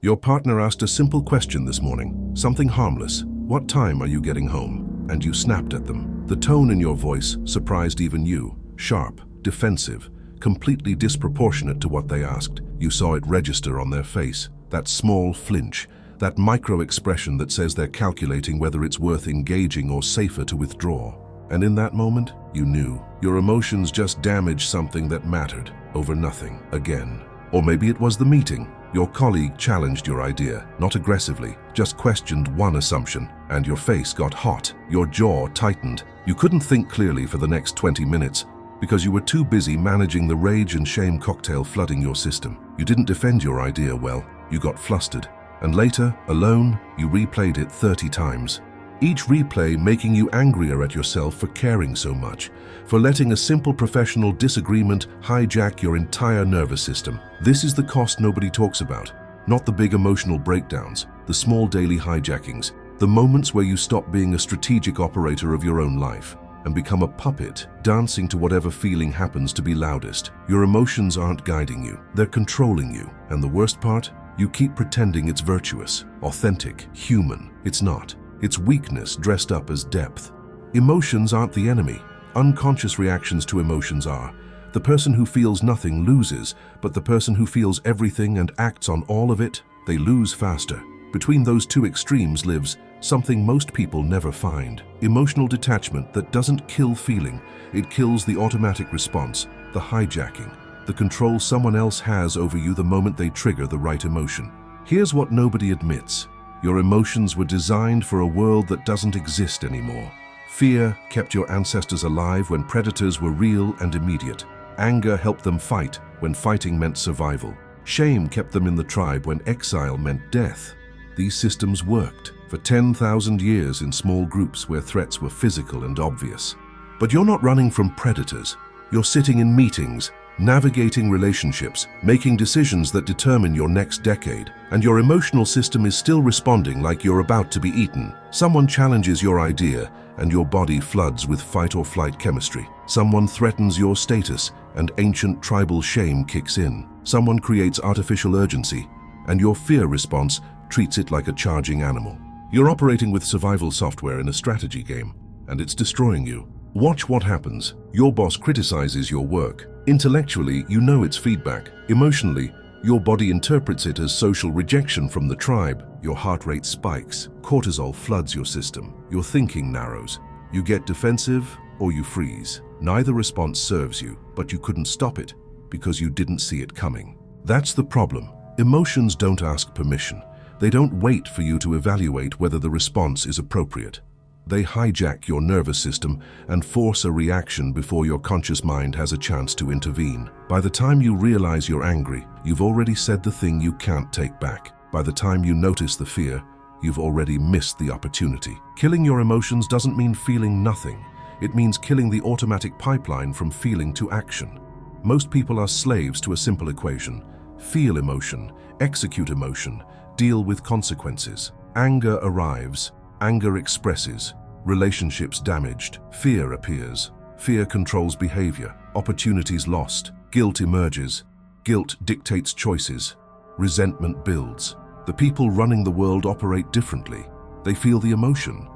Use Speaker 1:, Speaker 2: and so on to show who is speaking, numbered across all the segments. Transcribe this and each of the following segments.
Speaker 1: Your partner asked a simple question this morning, something harmless. What time are you getting home? And you snapped at them. The tone in your voice surprised even you. Sharp, defensive, completely disproportionate to what they asked. You saw it register on their face. That small flinch, that micro-expression that says they're calculating whether it's worth engaging or safer to withdraw. And in that moment, you knew. Your emotions just damaged something that mattered over nothing again. Or maybe it was the meeting. Your colleague challenged your idea, not aggressively, just questioned one assumption, and your face got hot, your jaw tightened. You couldn't think clearly for the next 20 minutes because you were too busy managing the rage and shame cocktail flooding your system. You didn't defend your idea well, you got flustered, and later, alone, you replayed it 30 times. Each replay making you angrier at yourself for caring so much, for letting a simple professional disagreement hijack your entire nervous system. This is the cost nobody talks about, not the big emotional breakdowns, the small daily hijackings, the moments where you stop being a strategic operator of your own life and become a puppet, dancing to whatever feeling happens to be loudest. Your emotions aren't guiding you, they're controlling you. And the worst part? You keep pretending it's virtuous, authentic, human. It's not. It's weakness dressed up as depth. Emotions aren't the enemy. Unconscious reactions to emotions are. The person who feels nothing loses, but the person who feels everything and acts on all of it, they lose faster. Between those two extremes lives something most people never find. Emotional detachment that doesn't kill feeling. It kills the automatic response, the hijacking, the control someone else has over you the moment they trigger the right emotion. Here's what nobody admits. Your emotions were designed for a world that doesn't exist anymore. Fear kept your ancestors alive when predators were real and immediate. Anger helped them fight when fighting meant survival. Shame kept them in the tribe when exile meant death. These systems worked for 10,000 years in small groups where threats were physical and obvious. But you're not running from predators. You're sitting in meetings, navigating relationships, making decisions that determine your next decade, and your emotional system is still responding like you're about to be eaten. Someone challenges your idea, and your body floods with fight-or-flight chemistry. Someone threatens your status, and ancient tribal shame kicks in. Someone creates artificial urgency, and your fear response treats it like a charging animal. You're operating with survival software in a strategy game, and it's destroying you. Watch what happens. Your boss criticizes your work. Intellectually, you know it's feedback. Emotionally, your body interprets it as social rejection from the tribe. Your heart rate spikes. Cortisol floods your system. Your thinking narrows. You get defensive or you freeze. Neither response serves you, but you couldn't stop it because you didn't see it coming. That's the problem. Emotions don't ask permission. They don't wait for you to evaluate whether the response is appropriate. They hijack your nervous system and force a reaction before your conscious mind has a chance to intervene. By the time you realize you're angry, you've already said the thing you can't take back. By the time you notice the fear, you've already missed the opportunity. Killing your emotions doesn't mean feeling nothing. It means killing the automatic pipeline from feeling to action. Most people are slaves to a simple equation. Feel emotion, execute emotion, deal with consequences. Anger arrives, anger expresses, relationships damaged, fear appears. Fear controls behavior, opportunities lost, guilt emerges, guilt dictates choices, resentment builds. The people running the world operate differently. They feel the emotion,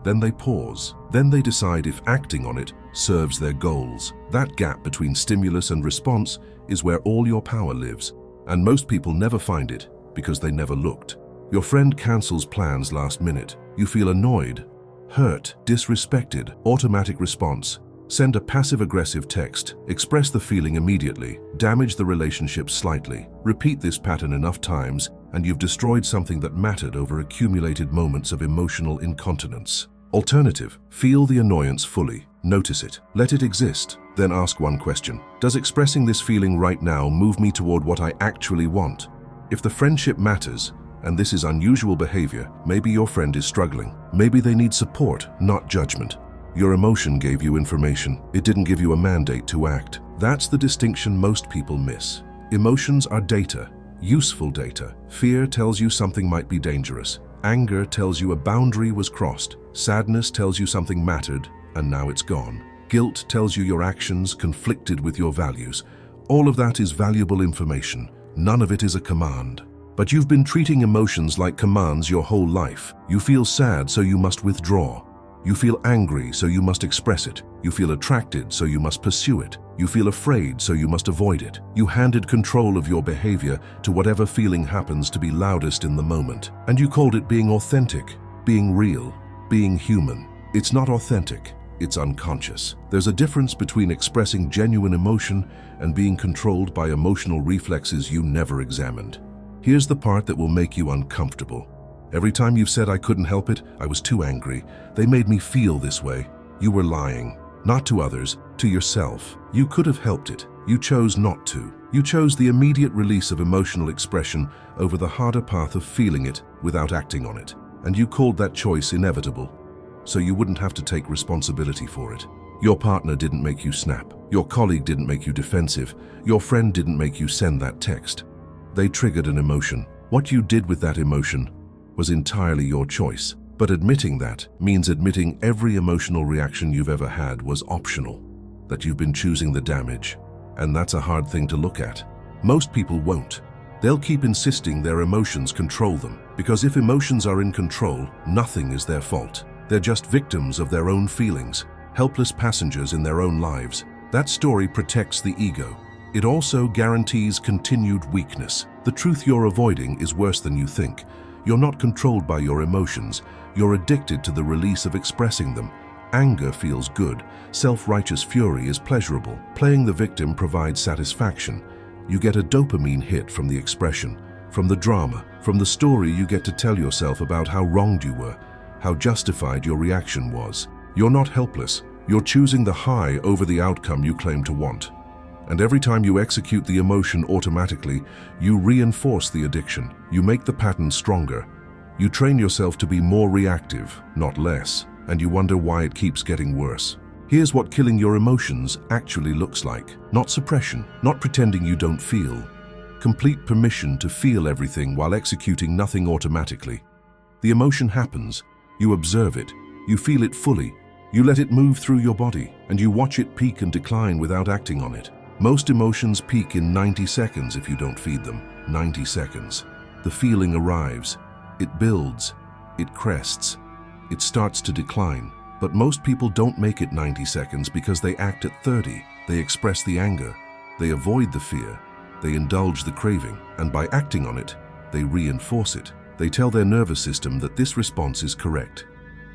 Speaker 1: then they pause, then they decide if acting on it serves their goals. That gap between stimulus and response is where all your power lives, and most people never find it because they never looked. Your friend cancels plans last minute. You feel annoyed, hurt, disrespected. Automatic response. Send a passive-aggressive text. Express the feeling immediately. Damage the relationship slightly. Repeat this pattern enough times, and you've destroyed something that mattered over accumulated moments of emotional incontinence. Alternative. Feel the annoyance fully. Notice it. Let it exist. Then ask one question. Does expressing this feeling right now move me toward what I actually want? If the friendship matters, and this is unusual behavior, maybe your friend is struggling. Maybe they need support, not judgment. Your emotion gave you information. It didn't give you a mandate to act. That's the distinction most people miss. Emotions are data, useful data. Fear tells you something might be dangerous. Anger tells you a boundary was crossed. Sadness tells you something mattered, and now it's gone. Guilt tells you your actions conflicted with your values. All of that is valuable information. None of it is a command. But you've been treating emotions like commands your whole life. You feel sad, so you must withdraw. You feel angry, so you must express it. You feel attracted, so you must pursue it. You feel afraid, so you must avoid it. You handed control of your behavior to whatever feeling happens to be loudest in the moment. And you called it being authentic, being real, being human. It's not authentic, it's unconscious. There's a difference between expressing genuine emotion and being controlled by emotional reflexes you never examined. Here's the part that will make you uncomfortable. Every time you've said, "I couldn't help it, I was too angry, they made me feel this way," you were lying. Not to others, to yourself. You could have helped it. You chose not to. You chose the immediate release of emotional expression over the harder path of feeling it without acting on it. And you called that choice inevitable, so you wouldn't have to take responsibility for it. Your partner didn't make you snap. Your colleague didn't make you defensive. Your friend didn't make you send that text. They triggered an emotion. What you did with that emotion was entirely your choice. But admitting that means admitting every emotional reaction you've ever had was optional, that you've been choosing the damage. And that's a hard thing to look at. Most people won't. They'll keep insisting their emotions control them, because if emotions are in control, nothing is their fault. They're just victims of their own feelings, helpless passengers in their own lives. That story protects the ego. It also guarantees continued weakness. The truth you're avoiding is worse than you think. You're not controlled by your emotions. You're addicted to the release of expressing them. Anger feels good. Self-righteous fury is pleasurable. Playing the victim provides satisfaction. You get a dopamine hit from the expression, from the drama, from the story you get to tell yourself about how wronged you were, how justified your reaction was. You're not helpless. You're choosing the high over the outcome you claim to want. And every time you execute the emotion automatically, you reinforce the addiction. You make the pattern stronger. You train yourself to be more reactive, not less, and you wonder why it keeps getting worse. Here's what killing your emotions actually looks like. Not suppression, not pretending you don't feel. Complete permission to feel everything while executing nothing automatically. The emotion happens. You observe it. You feel it fully. You let it move through your body, and you watch it peak and decline without acting on it. Most emotions peak in 90 seconds if you don't feed them. 90 seconds. The feeling arrives. It builds. It crests. It starts to decline. But most people don't make it 90 seconds because they act at 30. They express the anger. They avoid the fear. They indulge the craving. And by acting on it, they reinforce it. They tell their nervous system that this response is correct.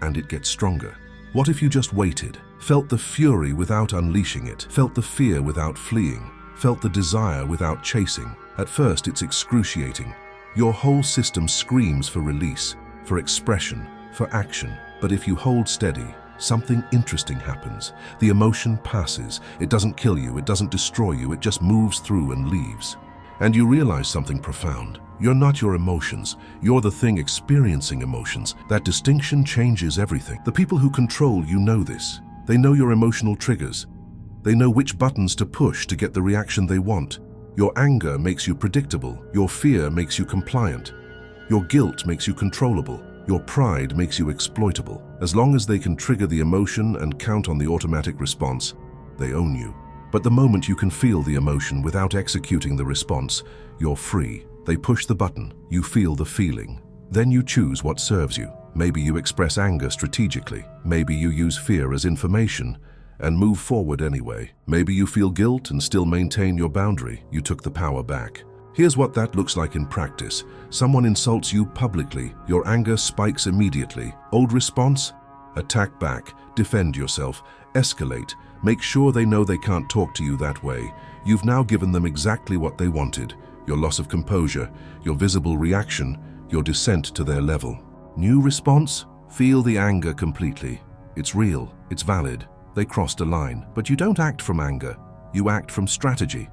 Speaker 1: And it gets stronger. What if you just waited, felt the fury without unleashing it, felt the fear without fleeing, felt the desire without chasing? At first, it's excruciating. Your whole system screams for release, for expression, for action. But if you hold steady, something interesting happens. The emotion passes. It doesn't kill you, it doesn't destroy you, it just moves through and leaves. And you realize something profound. You're not your emotions. You're the thing experiencing emotions. That distinction changes everything. The people who control you know this. They know your emotional triggers. They know which buttons to push to get the reaction they want. Your anger makes you predictable. Your fear makes you compliant. Your guilt makes you controllable. Your pride makes you exploitable. As long as they can trigger the emotion and count on the automatic response, they own you. But the moment you can feel the emotion without executing the response, you're free. They push the button, you feel the feeling. Then you choose what serves you. Maybe you express anger strategically. Maybe you use fear as information and move forward anyway. Maybe you feel guilt and still maintain your boundary. You took the power back. Here's what that looks like in practice. Someone insults you publicly. Your anger spikes immediately. Old response? Attack back, defend yourself, escalate. Make sure they know they can't talk to you that way. You've now given them exactly what they wanted. Your loss of composure, your visible reaction, your descent to their level. New response? Feel the anger completely. It's real, it's valid. They crossed a line. But you don't act from anger. You act from strategy.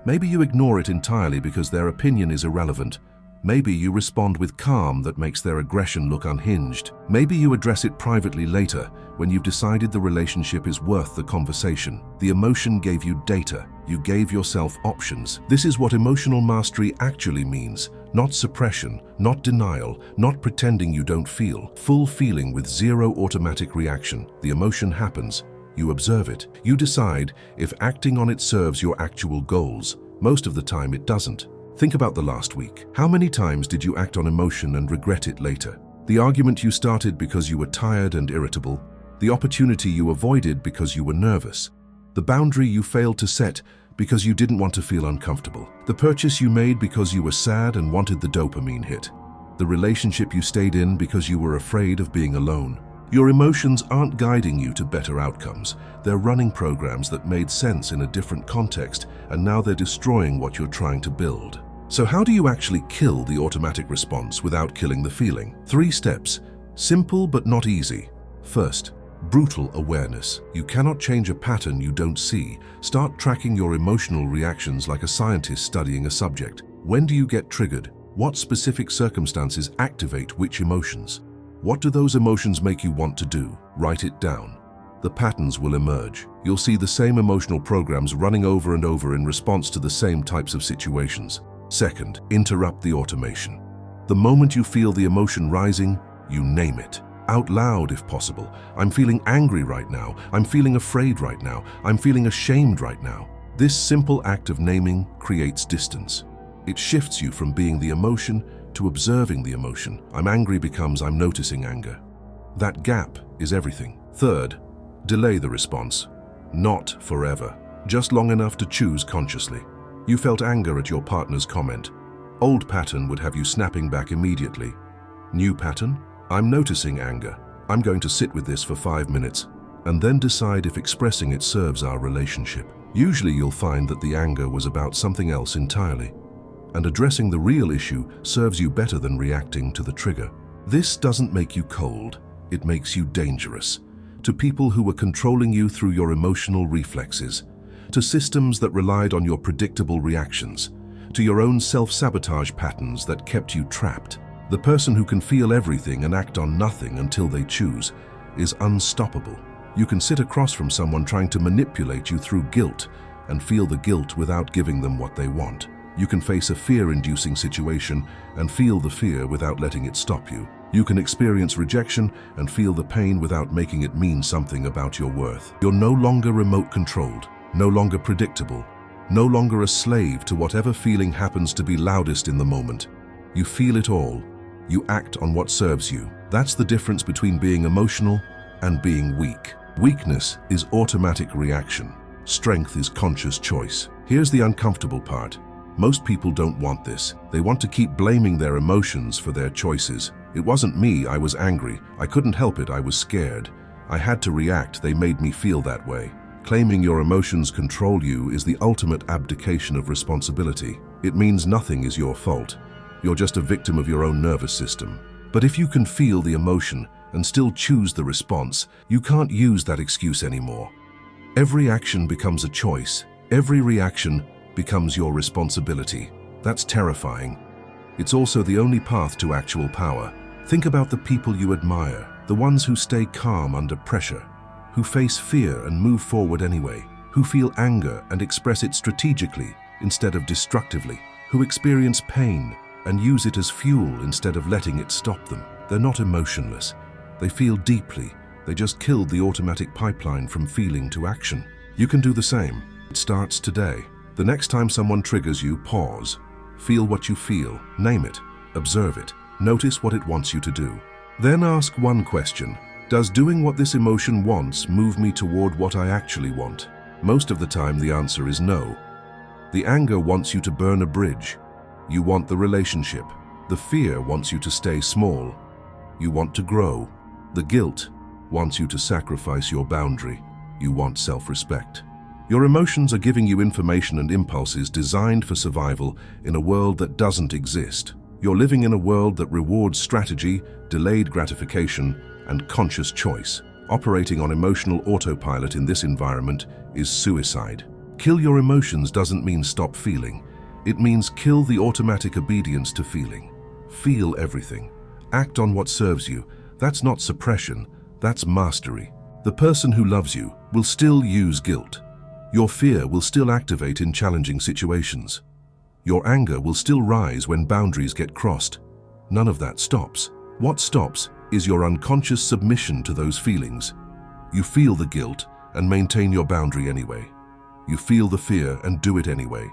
Speaker 1: Maybe you ignore it entirely because their opinion is irrelevant. Maybe you respond with calm that makes their aggression look unhinged. Maybe you address it privately later when you've decided the relationship is worth the conversation. The emotion gave you data. You gave yourself options. This is what emotional mastery actually means. Not suppression, not denial, not pretending you don't feel. Full feeling with zero automatic reaction. The emotion happens. You observe it. You decide if acting on it serves your actual goals. Most of the time it doesn't. Think about the last week. How many times did you act on emotion and regret it later? The argument you started because you were tired and irritable, the opportunity you avoided because you were nervous, the boundary you failed to set because you didn't want to feel uncomfortable, the purchase you made because you were sad and wanted the dopamine hit, the relationship you stayed in because you were afraid of being alone. Your emotions aren't guiding you to better outcomes. They're running programs that made sense in a different context, and now they're destroying what you're trying to build. So how do you actually kill the automatic response without killing the feeling? 3 steps, simple but not easy. First, brutal awareness. You cannot change a pattern you don't see. Start tracking your emotional reactions like a scientist studying a subject. When do you get triggered? What specific circumstances activate which emotions? What do those emotions make you want to do? Write it down. The patterns will emerge. You'll see the same emotional programs running over and over in response to the same types of situations. Second, interrupt the automation. The moment you feel the emotion rising, you name it. Out loud if possible. I'm feeling angry right now. I'm feeling afraid right now. I'm feeling ashamed right now. This simple act of naming creates distance. It shifts you from being the emotion to observing the emotion. I'm angry becomes I'm noticing anger. That gap is everything. Third, delay the response. Not forever. Just long enough to choose consciously. You felt anger at your partner's comment. Old pattern would have you snapping back immediately. New pattern? I'm noticing anger. I'm going to sit with this for 5 minutes and then decide if expressing it serves our relationship. Usually you'll find that the anger was about something else entirely, and addressing the real issue serves you better than reacting to the trigger. This doesn't make you cold, it makes you dangerous. To people who were controlling you through your emotional reflexes, to systems that relied on your predictable reactions, to your own self-sabotage patterns that kept you trapped. The person who can feel everything and act on nothing until they choose is unstoppable. You can sit across from someone trying to manipulate you through guilt and feel the guilt without giving them what they want. You can face a fear-inducing situation and feel the fear without letting it stop you. You can experience rejection and feel the pain without making it mean something about your worth. You're no longer remote-controlled, no longer predictable, no longer a slave to whatever feeling happens to be loudest in the moment. You feel it all. You act on what serves you. That's the difference between being emotional and being weak. Weakness is automatic reaction. Strength is conscious choice. Here's the uncomfortable part. Most people don't want this. They want to keep blaming their emotions for their choices. It wasn't me, I was angry. I couldn't help it, I was scared. I had to react, they made me feel that way. Claiming your emotions control you is the ultimate abdication of responsibility. It means nothing is your fault. You're just a victim of your own nervous system. But if you can feel the emotion and still choose the response, you can't use that excuse anymore. Every action becomes a choice. Every reaction becomes your responsibility. That's terrifying. It's also the only path to actual power. Think about the people you admire, the ones who stay calm under pressure, who face fear and move forward anyway, who feel anger and express it strategically instead of destructively, who experience pain and use it as fuel instead of letting it stop them. They're not emotionless. They feel deeply. They just killed the automatic pipeline from feeling to action. You can do the same. It starts today. The next time someone triggers you, pause. Feel what you feel. Name it. Observe it. Notice what it wants you to do. Then ask one question. Does doing what this emotion wants move me toward what I actually want? Most of the time the answer is no. The anger wants you to burn a bridge. You want the relationship. The fear wants you to stay small. You want to grow. The guilt wants you to sacrifice your boundary. You want self-respect. Your emotions are giving you information and impulses designed for survival in a world that doesn't exist. You're living in a world that rewards strategy, delayed gratification, and conscious choice. Operating on emotional autopilot in this environment is suicide. Kill your emotions doesn't mean stop feeling. It means kill the automatic obedience to feeling. Feel everything. Act on what serves you. That's not suppression, that's mastery. The person who loves you will still use guilt. Your fear will still activate in challenging situations. Your anger will still rise when boundaries get crossed. None of that stops. What stops is your unconscious submission to those feelings. You feel the guilt and maintain your boundary anyway. You feel the fear and do it anyway.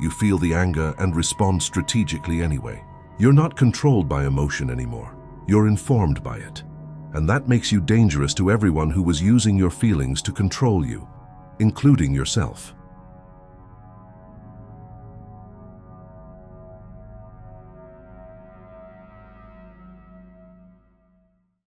Speaker 1: You feel the anger and respond strategically anyway. You're not controlled by emotion anymore. You're informed by it. And that makes you dangerous to everyone who was using your feelings to control you, including yourself.